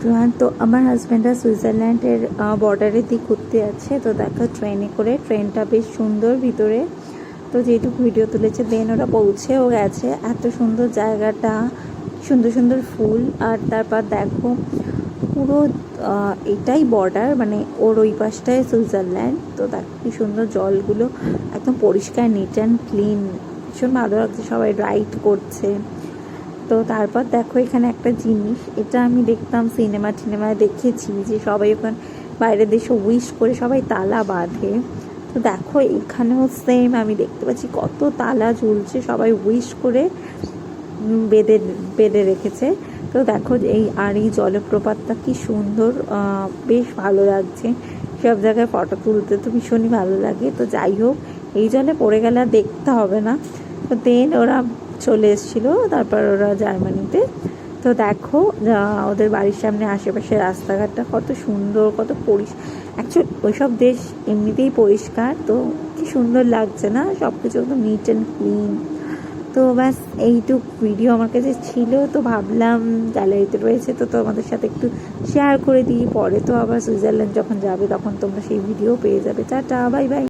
Everyone, তো আমার হাজব্যান্ডরা সুইজারল্যান্ডের বর্ডারের দিক ঘুরতে যাচ্ছে। তো দেখো ট্রেনে করে, ট্রেনটা বেশ সুন্দর ভিতরে। তো যেটুকু ভিডিও তুলেছে দেন ওরা পৌঁছেও গেছে। এত সুন্দর জায়গাটা, সুন্দর সুন্দর ফুল। আর তারপর দেখো পুরো এটাই বর্ডার, মানে ওর ওই পাশটায় সুইজারল্যান্ড। তো দেখো কি সুন্দর জলগুলো, একদম পরিষ্কার, নিট অ্যান্ড ক্লিন, ভীষণ ভালো লাগছে। সবাই রাইড করছে। তো তারপর দেখো এখানে একটা জিনিস, এটা আমি দেখতাম সিনেমায় দেখেছি যে সবাই ওখানে বাইরের দেশে উইশ করে সবাই তালা বাঁধে। তো দেখো এখানেও সেম আমি দেখতে পাচ্ছি কত তালা ঝুলছে, সবাই উইশ করে বেঁধে রেখেছে। তো দেখো এই জলপ্রপাতটা কি সুন্দর, বেশ ভালো লাগছে। সব জায়গায় ফটো তুলতে তো ভীষণই ভালো লাগে। তো যাই হোক, এই জলে পড়ে গেলে আর দেখতে হবে না। তো দেন ওরা চলে এসেছিলো, তারপর ওরা জার্মানিতে। তো দেখো ওদের বাড়ির সামনে আশেপাশে রাস্তাঘাটটা কত সুন্দর, কত অ্যাকচুয়ালি ওইসব দেশ এমনিতেই পরিষ্কার। তো কি সুন্দর লাগছে না, সব কিছু একদম নিট অ্যান্ড ক্লিন। তো ব্যাস এইটুক ভিডিও আমার কাছে ছিল। তো ভাবলাম গ্যালারিতে রয়েছে তো তোমাদের সাথে একটু শেয়ার করে দিই। পরে তো আবার সুইজারল্যান্ড যখন যাবে তখন তোমরা সেই ভিডিও পেয়ে যাবে। Tata, bye bye.